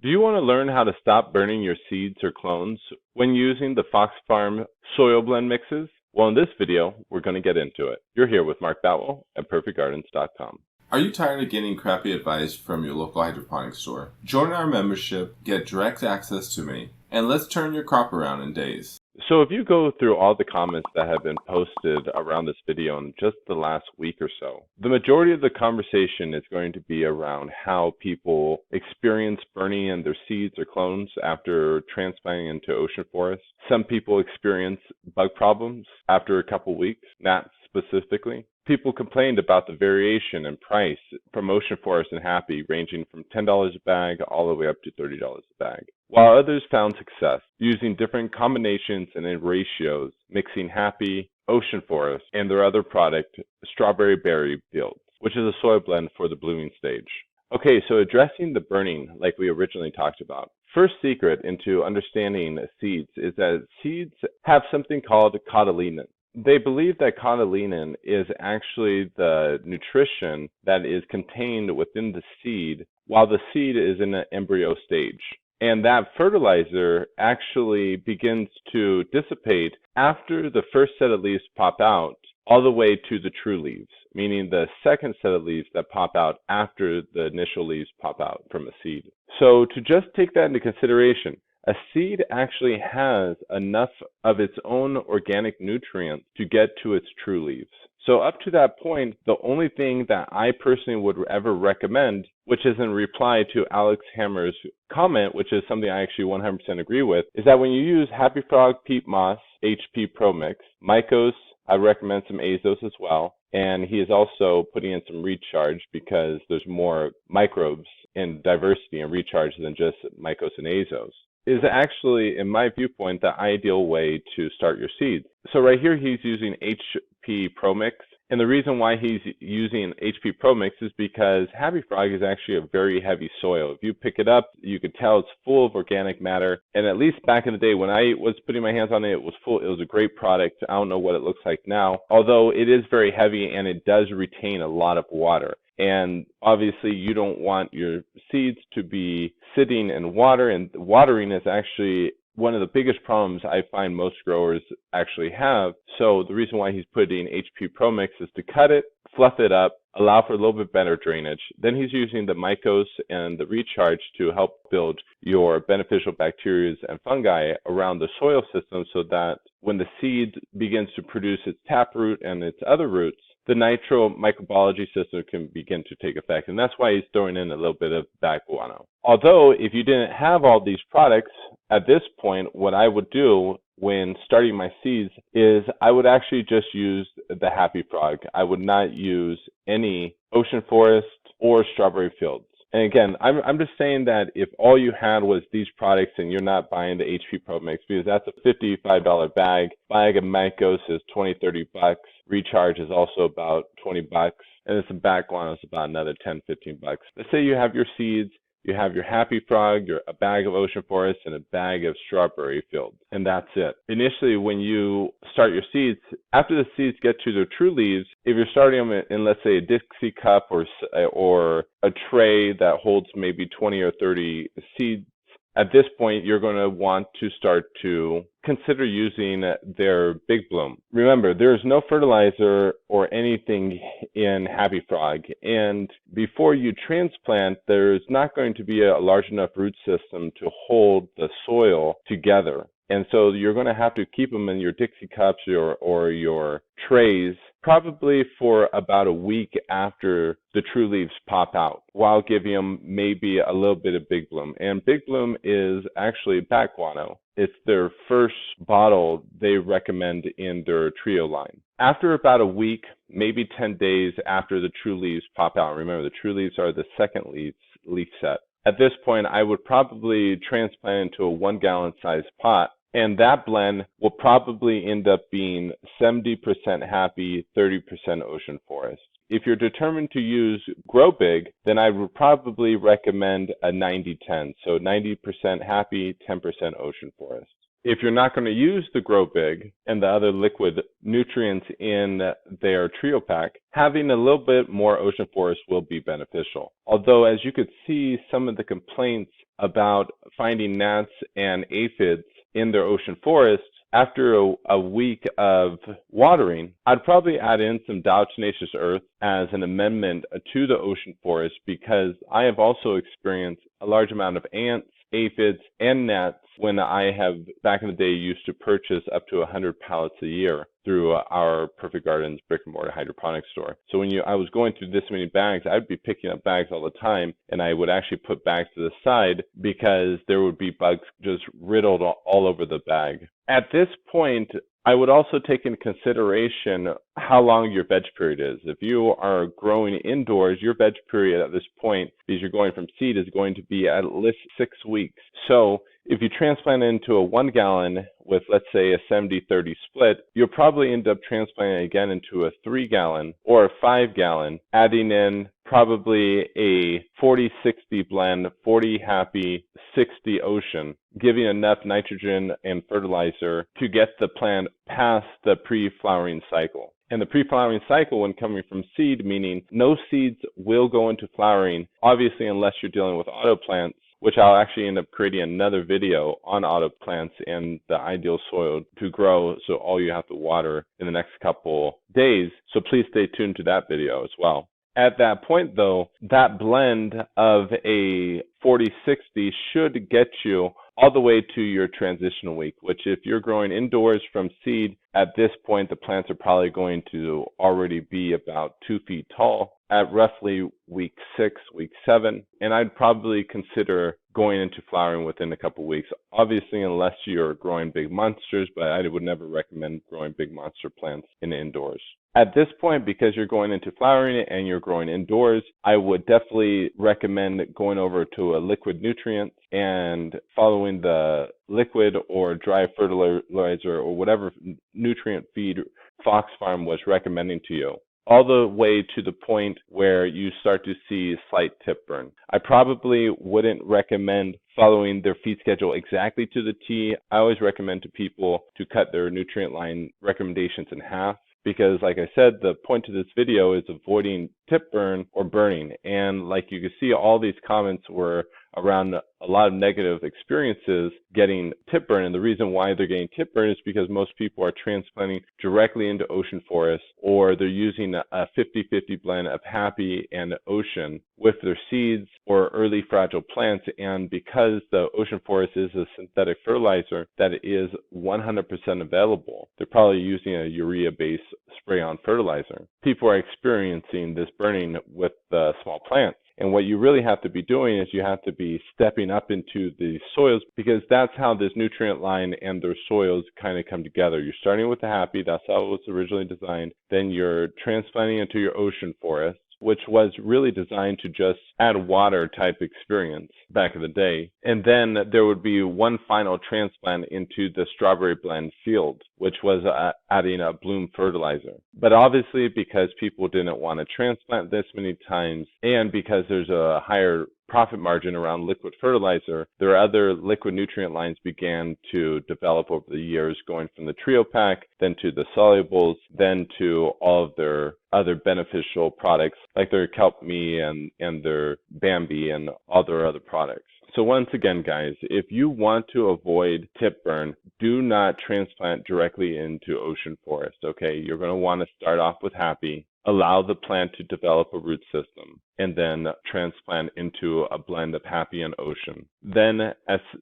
Do you want to learn how to stop burning your seeds or clones when using the Fox Farm soil blend mixes? Well, in this video, we're going to get into it. You're here with Mark Batwell at PerfectGardens.com. Are you tired of getting crappy advice from your local hydroponics store? Join our membership, get direct access to me, and let's turn your crop around in days. So if you go through all the comments that have been posted around this video in just the last week or so, the majority of the conversation is going to be around how people experience burning in their seeds or clones after transplanting into ocean forests. Some people experience bug problems after a couple weeks, gnats specifically. People complained about the variation in price from ocean forest and happy, ranging from $10 a bag all the way up to $30 a bag, while others found success using different combinations and in ratios, mixing happy, ocean forest, and their other product, strawberry berry fields, which is a soil blend for the blooming stage. Okay, so addressing the burning like we originally talked about. First secret into understanding seeds is that seeds have something called cotyledon. They believe that cotyledon is actually the nutrition that is contained within the seed while the seed is in an embryo stage. And that fertilizer actually begins to dissipate after the first set of leaves pop out all the way to the true leaves, meaning the second set of leaves that pop out after the initial leaves pop out from a seed. So to just take that into consideration, a seed actually has enough of its own organic nutrients to get to its true leaves. So up to that point, the only thing that I personally would ever recommend, which is in reply to Alex Hammer's comment, which is something I actually 100% agree with, is that when you use Happy Frog Peat Moss HP Pro Mix, Mycos, I recommend some Azos as well, and he is also putting in some recharge because there's more microbes in diversity and recharge than just Mycos and Azos, is actually, in my viewpoint, the ideal way to start your seeds. So right here, he's using HP Pro Mix. And the reason why he's using HP Pro Mix is because Happy Frog is actually a very heavy soil. If you pick it up, you could tell it's full of organic matter. And at least back in the day when I was putting my hands on it, it was full. It was a great product. I don't know what it looks like now, although it is very heavy and it does retain a lot of water. And obviously you don't want your seeds to be sitting in water, and watering is actually one of the biggest problems I find most growers actually have. So the reason why he's putting HP Pro Mix is to cut it, fluff it up, allow for a little bit better drainage. Then he's using the Mycos and the recharge to help build your beneficial bacteria and fungi around the soil system so that when the seed begins to produce its taproot and its other roots, the nitro microbiology system can begin to take effect. And that's why he's throwing in a little bit of back guano. Although, if you didn't have all these products, at this point, what I would do when starting my seeds is I would actually just use the Happy Frog. I would not use any ocean forest or strawberry fields. And again, I'm just saying that if all you had was these products and you're not buying the HP Pro Mix, because that's a $55 bag of Mycos is $20-$30. Recharge is also about $20, and some back guano is about another $10-$15. Let's say you have your seeds, you have your Happy Frog, a bag of ocean forest, and a bag of strawberry fields, and that's it. Initially, when you start your seeds, after the seeds get to their true leaves, if you're starting them in, let's say, a Dixie cup or a tray that holds maybe 20 or 30 seeds, at this point, you're going to want to start to consider using their Big Bloom. Remember, there is no fertilizer or anything in Happy Frog, and before you transplant, there's not going to be a large enough root system to hold the soil together. And so you're going to have to keep them in your Dixie cups or your trays probably for about a week after the true leaves pop out, while giving them maybe a little bit of Big Bloom. And Big Bloom is actually back guano. It's their first bottle they recommend in their trio line. After about a week, maybe 10 days after the true leaves pop out, remember the true leaves are the second leaf set. At this point, I would probably transplant into a 1 gallon size pot, and that blend will probably end up being 70% happy, 30% ocean forest. If you're determined to use Grow Big, then I would probably recommend a 90-10. So 90% happy, 10% ocean forest. if you're not going to use the Grow Big and the other liquid nutrients in their trio pack, having a little bit more ocean forest will be beneficial. Although, as you could see, some of the complaints about finding gnats and aphids in their ocean forest, after a week of watering, I'd probably add in some diatomaceous earth as an amendment to the ocean forest, because I have also experienced a large amount of ants, aphids, and gnats when I have, back in the day, used to purchase up to 100 pallets a year through our Perfect Gardens brick and mortar hydroponics store. So when I was going through this many bags, I'd be picking up bags all the time, and I would actually put bags to the side because there would be bugs just riddled all over the bag. At this point, I would also take into consideration how long your veg period is. If you are growing indoors, your veg period at this point, because you're going from seed, is going to be at least 6 weeks. So if you transplant into a 1 gallon with, let's say, a 70-30 split, you'll probably end up transplanting again into a 3 gallon or a 5 gallon, adding in probably a 40-60 blend, 40 happy, 60 ocean, giving enough nitrogen and fertilizer to get the plant past the pre-flowering cycle. And the pre-flowering cycle, when coming from seed, meaning no seeds will go into flowering, obviously unless you're dealing with auto plants, which I'll actually end up creating another video on auto plants and the ideal soil to grow, so all you have to water in the next couple days. So please stay tuned to that video as well. At that point, though, that blend of a 40-60 should get you all the way to your transitional week, which if you're growing indoors from seed, at this point, the plants are probably going to already be about 2 feet tall at roughly week 6, week 7. And I'd probably consider going into flowering within a couple weeks. Obviously, unless you're growing big monsters, but I would never recommend growing big monster plants in indoors. At this point, because you're going into flowering and you're growing indoors, I would definitely recommend going over to a liquid nutrient and following the liquid or dry fertilizer or whatever nutrient feed Fox Farm was recommending to you, all the way to the point where you start to see slight tip burn. I probably wouldn't recommend following their feed schedule exactly to the T. I always recommend to people to cut their nutrient line recommendations in half, because like I said, the point of this video is avoiding tip burn or burning. And like you can see, all these comments were around a lot of negative experiences getting tip burn. And the reason why they're getting tip burn is because most people are transplanting directly into ocean forest, or they're using a 50-50 blend of happy and ocean with their seeds or early fragile plants. And because the ocean forest is a synthetic fertilizer that is 100% available, they're probably using a urea-based spray-on fertilizer. People are experiencing this burning with the small plants. And what you really have to be doing is you have to be stepping up into the soils, because that's how this nutrient line and their soils kind of come together. You're starting with the happy, that's how it was originally designed. Then you're transplanting into your ocean forest, which was really designed to just add water type experience back in the day. And then there would be one final transplant into the strawberry blend field, which was adding a bloom fertilizer. But obviously, because people didn't want to transplant this many times, and because there's a higher profit margin around liquid fertilizer, their other liquid nutrient lines began to develop over the years, going from the trio pack, then to the solubles, then to all of their other beneficial products like their kelp me and their Bambi and all their other products. So once again, guys, if you want to avoid tip burn, do not transplant directly into ocean forest, okay? You're going to want to start off with happy, allow the plant to develop a root system, and then transplant into a blend of happy and ocean. Then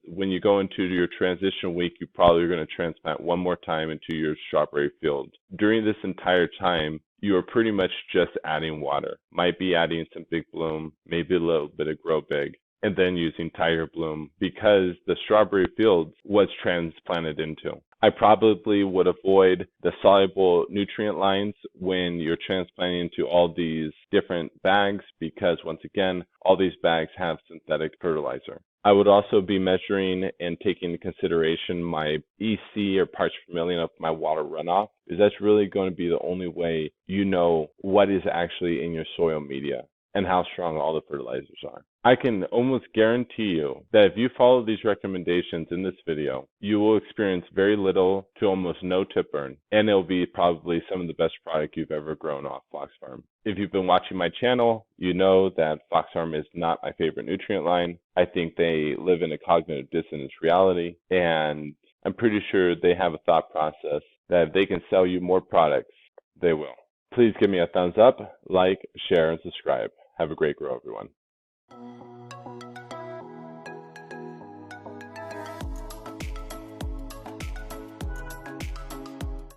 when you go into your transition week, you're probably going to transplant one more time into your strawberry field. During this entire time, you are pretty much just adding water. Might be adding some Big Bloom, maybe a little bit of Grow Big, and then using Tiger Bloom, because the strawberry field was transplanted into. I probably would avoid the soluble nutrient lines when you're transplanting into all these different bags, because once again, all these bags have synthetic fertilizer. I would also be measuring and taking into consideration my EC or parts per million of my water runoff, because that's really going to be the only way you know what is actually in your soil media. and how strong all the fertilizers are. I can almost guarantee you that if you follow these recommendations in this video, you will experience very little to almost no tip burn, and it'll be probably some of the best product you've ever grown off Fox Farm. If you've been watching my channel, you know that Fox Farm is not my favorite nutrient line. I think they live in a cognitive dissonance reality, and I'm pretty sure they have a thought process that if they can sell you more products, they will. Please give me a thumbs up, like, share, and subscribe. Have a great grow, everyone.